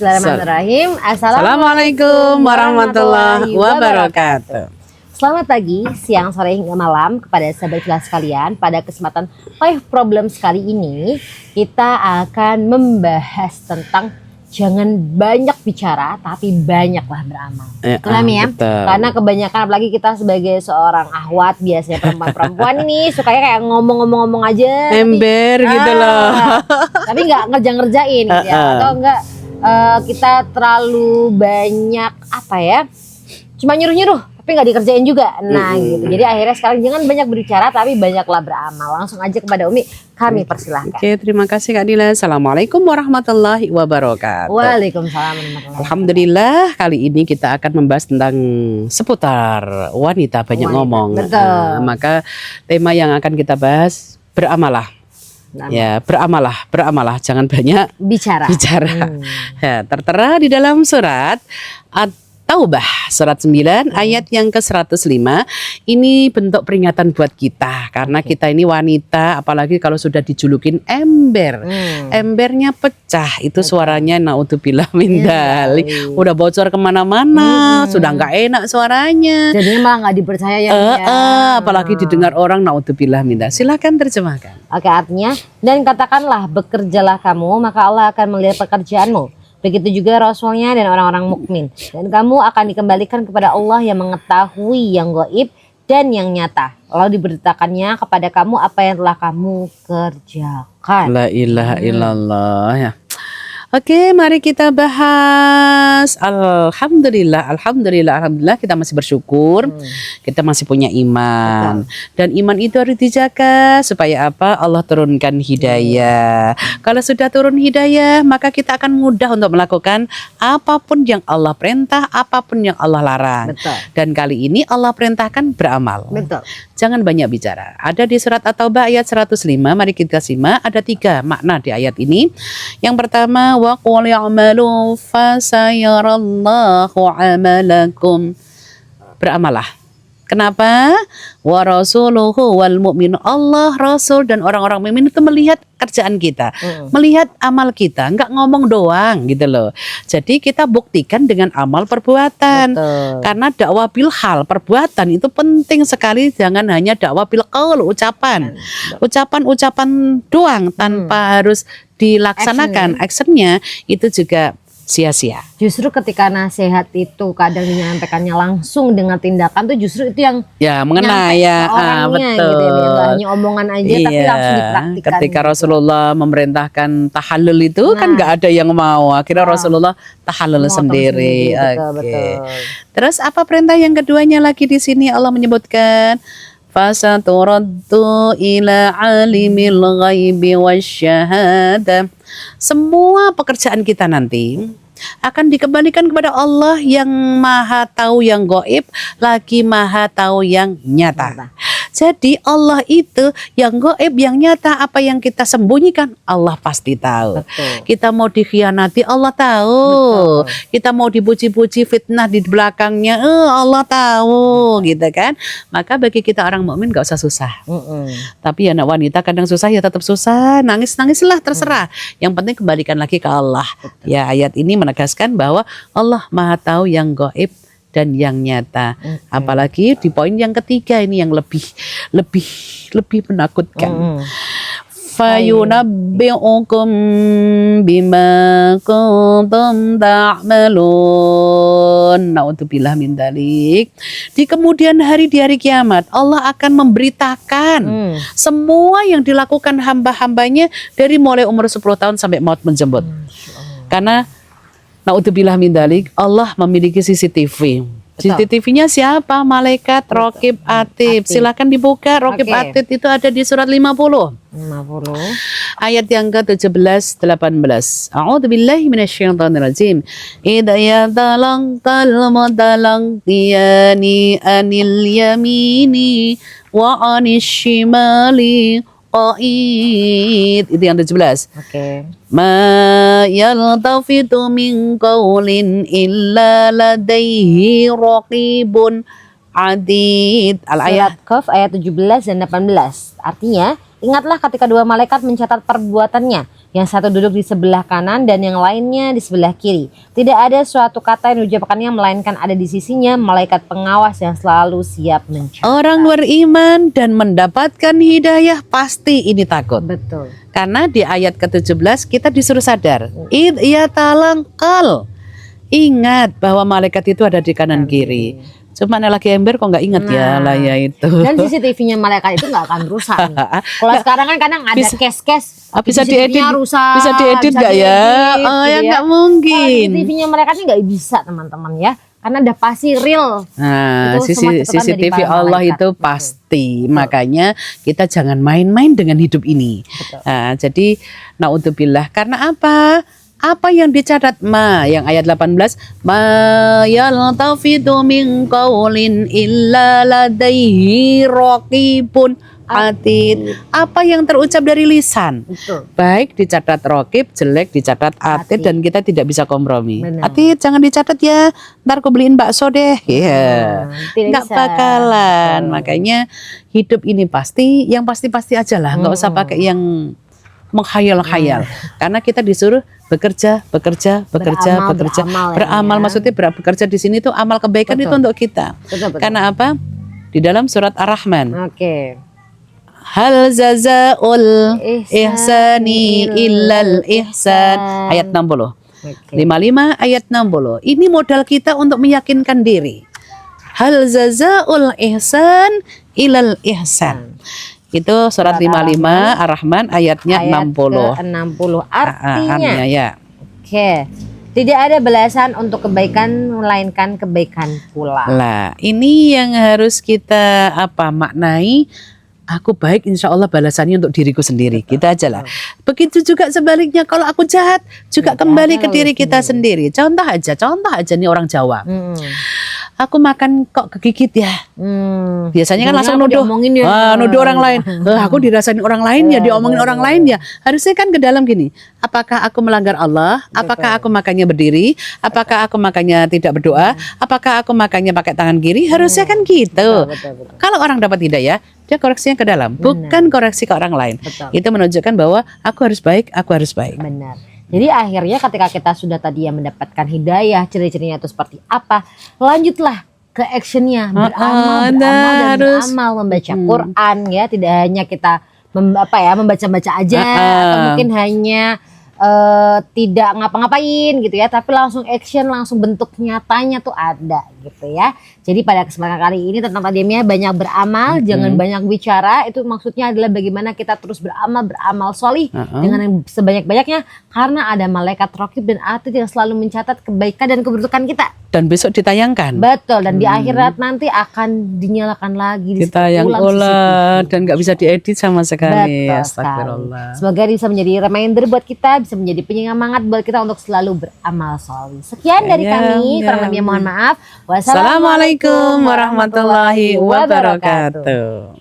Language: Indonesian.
Bismillahirrahmanirrahim. Assalamualaikum warahmatullahi wabarakatuh. Selamat pagi, siang, sore hingga malam kepada sahabat kelas sekalian. Pada kesempatan Five Problems kali ini kita akan membahas tentang jangan banyak bicara tapi banyaklah beramal. Betul ya? Karena kebanyakan apalagi kita sebagai seorang ahwat biasanya perempuan ini sukanya kayak ngomong-ngomong aja. Ember gitu loh. Tapi nggak ngerjain gitu ya. Atau enggak kita terlalu banyak apa ya? Cuma nyuruh-nyuruh tapi nggak dikerjain juga. Nah gitu. Jadi akhirnya sekarang jangan banyak berbicara tapi banyaklah beramal. Langsung aja kepada Umi, kami persilahkan. Oke, terima kasih Kak Dila. Assalamualaikum warahmatullahi wabarakatuh. Waalaikumsalam warahmatullahi wabarakatuh. Alhamdulillah, kali ini kita akan membahas tentang seputar wanita banyak ngomong. Betul. Maka tema yang akan kita bahas beramalah. Ya, beramalah, jangan banyak bicara. Ya, tertera di dalam surat Taubah surat 9 ayat yang ke-105. Ini bentuk peringatan buat kita karena kita ini wanita, apalagi kalau sudah dijulukin ember. Embernya pecah, itu suaranya naudzubillah min dzalik. Udah bocor kemana-mana, sudah nggak enak suaranya. Jadinya malah nggak dipercaya ya. Apalagi didengar orang, naudzubillah min dzalik. Silakan terjemahkan. Oke, artinya, dan katakanlah bekerjalah kamu maka Allah akan melihat pekerjaanmu. Begitu juga Rasulnya dan orang-orang mukmin. Dan kamu akan dikembalikan kepada Allah yang mengetahui yang gaib dan yang nyata. Lalu diberitakannya kepada kamu apa yang telah kamu kerjakan. La ilaha illallah ya. Oke, mari kita bahas. Alhamdulillah kita masih bersyukur. Kita masih punya iman. Dan iman itu harus dijaga supaya apa? Allah turunkan hidayah. Kalau sudah turun hidayah, maka kita akan mudah untuk melakukan apapun yang Allah perintah, apapun yang Allah larang. Dan kali ini Allah perintahkan beramal. Jangan banyak bicara. Ada di surat At-Taubah ayat 105. Mari kita simak. Ada 3 makna di ayat ini. Yang pertama, wa qul ya'malu fasayarallahu amalakum. Beramalah. Kenapa? Wa rasuluhu wal mu'minu. Allah, Rasul dan orang-orang mukmin itu melihat kerjaan kita, melihat amal kita, enggak ngomong doang gitu loh. Jadi kita buktikan dengan amal perbuatan. Karena dakwah bil hal, perbuatan itu penting sekali. Jangan hanya dakwah bil qaul, ucapan doang tanpa harus dilaksanakan. Actionnya itu juga sia-sia. Justru ketika nasihat itu kadang menyampaikannya langsung dengan tindakan tuh justru itu yang mengena ya. Betul. Gitu ya. Gak hanya omongan aja tapi langsung dipraktikkan. Ketika gitu. Rasulullah memerintahkan tahallul itu kan nggak ada yang mau. Akhirnya Rasulullah tahallul sendiri. Betul. Terus apa perintah yang keduanya lagi di sini Allah menyebutkan fasaturaddu ila alimil ghaibi wasyahadah. Semua pekerjaan kita nanti akan dikembalikan kepada Allah yang maha tahu yang gaib, lagi maha tahu yang nyata. Jadi Allah itu yang gaib, yang nyata, apa yang kita sembunyikan Allah pasti tahu. Kita mau dikhianati Allah tahu. Kita mau dipuji-puji fitnah di belakangnya Allah tahu gitu kan. Maka bagi kita orang mukmin gak usah susah. Tapi anak wanita kadang susah ya tetap susah. Nangis-nangislah terserah. Yang penting kembalikan lagi ke Allah. Ya, ayat ini menegaskan bahwa Allah maha tahu yang gaib dan yang nyata. Apalagi di poin yang ketiga ini yang lebih menakutkan. Fayunabbi'ukum bima kuntum ta'malun. Naudzubillah min dzalik. Di kemudian hari, di hari kiamat Allah akan memberitakan semua yang dilakukan hamba-hambanya dari mulai umur 10 tahun sampai maut menjemput. Karena naudzubillah min dzalik, Allah memiliki CCTV. CCTV-nya siapa? Malaikat Raqib Atid. Silakan dibuka. Raqib Atid itu ada di surat 50. Ayat yang ke-17 18. A'udzubillahi minasyaitonirrajim. Idza yadalaqtal mudalaqiyani anil yamini wa anish shimali qa'id. Itu yang 17. Ma yaltafitu min qawlin illa ladaihi raqibun atid. Al-ayat Qaf ayat 17 dan 18. Artinya, ingatlah ketika dua malaikat mencatat perbuatannya Yang satu duduk di sebelah kanan dan yang lainnya di sebelah kiri. Tidak ada suatu kata yang diucapkannya melainkan ada di sisinya malaikat pengawas yang selalu siap mencatat. Orang beriman dan mendapatkan hidayah pasti ini takut. Betul. Karena di ayat ke-17 kita disuruh sadar. Id yatalangkal. Ingat bahwa malaikat itu ada di kanan kiri. Cuma lagi ember kok nggak ingat ya lah ya itu. Dan CCTV-nya malaikat itu nggak akan rusak nih. Kalau sekarang kan kadang ada case-case bisa diedit, rusak, bisa diedit nggak ya? Oh ya nggak mungkin. CCTV-nya malaikat ini nggak bisa teman-teman ya, karena udah pasti real. Nah, Itu semua catatan CCTV dari para Allah malaikat. itu pasti. Makanya kita jangan main-main dengan hidup ini. Nah, jadi naudzubillah. Karena apa? Apa yang dicatat yang ayat 18 ma yaltafidu min qaulin illa ladaihi raqibun atid. Apa yang terucap dari lisan? Betul. Baik dicatat raqib, jelek dicatat atid, dan kita tidak bisa kompromi. Benar. Atid jangan dicatat ya. Ntar aku beliin bakso deh. Iya. Tidak Nggak bisa. bakalan. Makanya hidup ini pasti yang pasti-pasti aja lah. Nggak usah pakai yang menghayal-hayal. Karena kita disuruh bekerja. Beramal ya. maksudnya bekerja di sini tuh amal kebaikan itu untuk kita. Betul. Karena apa? Di dalam surat Ar-Rahman. Oke. Hal jazaul ihsani illal ihsan. Ayat 60. Oke. 55 ayat 60. Ini modal kita untuk meyakinkan diri. Hal jazaul ihsan illal ihsan. Itu surat 55 Ar-Rahman ayatnya 60. 60. Artinya, ya. oke, tidak ada balasan untuk kebaikan melainkan kebaikan pula. Lah, ini yang harus kita maknai. Aku baik, insya Allah balasannya untuk diriku sendiri. Kita aja lah. Begitu juga sebaliknya, kalau aku jahat juga kembali ke diri kita sendiri. Contoh aja nih orang Jawa. Aku makan kok kegigit ya. Biasanya kan langsung nuduh, nuduh orang lain. Aku dirasain orang lain ya, diomongin orang lain ya. Harusnya kan ke dalam gini. Apakah aku melanggar Allah? Apakah aku makannya berdiri? Apakah aku makannya tidak berdoa? Apakah aku makannya pakai tangan kiri? Harusnya kan gitu. Betul. Kalau orang dapat hidayah, dia koreksinya ke dalam, bukan koreksi ke orang lain. Betul. Itu menunjukkan bahwa aku harus baik, aku harus baik. Benar. Jadi akhirnya ketika kita sudah tadi yang mendapatkan hidayah, ciri-cirinya itu seperti apa, lanjutlah ke actionnya, beramal membaca Quran ya, tidak hanya kita membaca-baca aja atau mungkin hanya tidak ngapa-ngapain gitu ya, tapi langsung action, langsung bentuk nyatanya tuh ada gitu ya. Jadi pada kesempatan kali ini tentang tadinya banyak beramal, jangan banyak bicara. Itu maksudnya adalah bagaimana kita terus beramal solih dengan yang sebanyak-banyaknya, karena ada malaikat raqib dan atid yang selalu mencatat kebaikan dan keburukan kita. Dan besok ditayangkan. Betul, dan di akhirat nanti akan dinyalakan lagi, Ditayang ulang dan nggak bisa diedit sama sekali. Betul Astagfirullah. sekali. Semoga bisa menjadi reminder buat kita, bisa menjadi penyemangat buat kita untuk selalu beramal solih. Sekian dari kami, kurang lebihnya mohon maaf. Wassalamualaikum warahmatullahi wabarakatuh.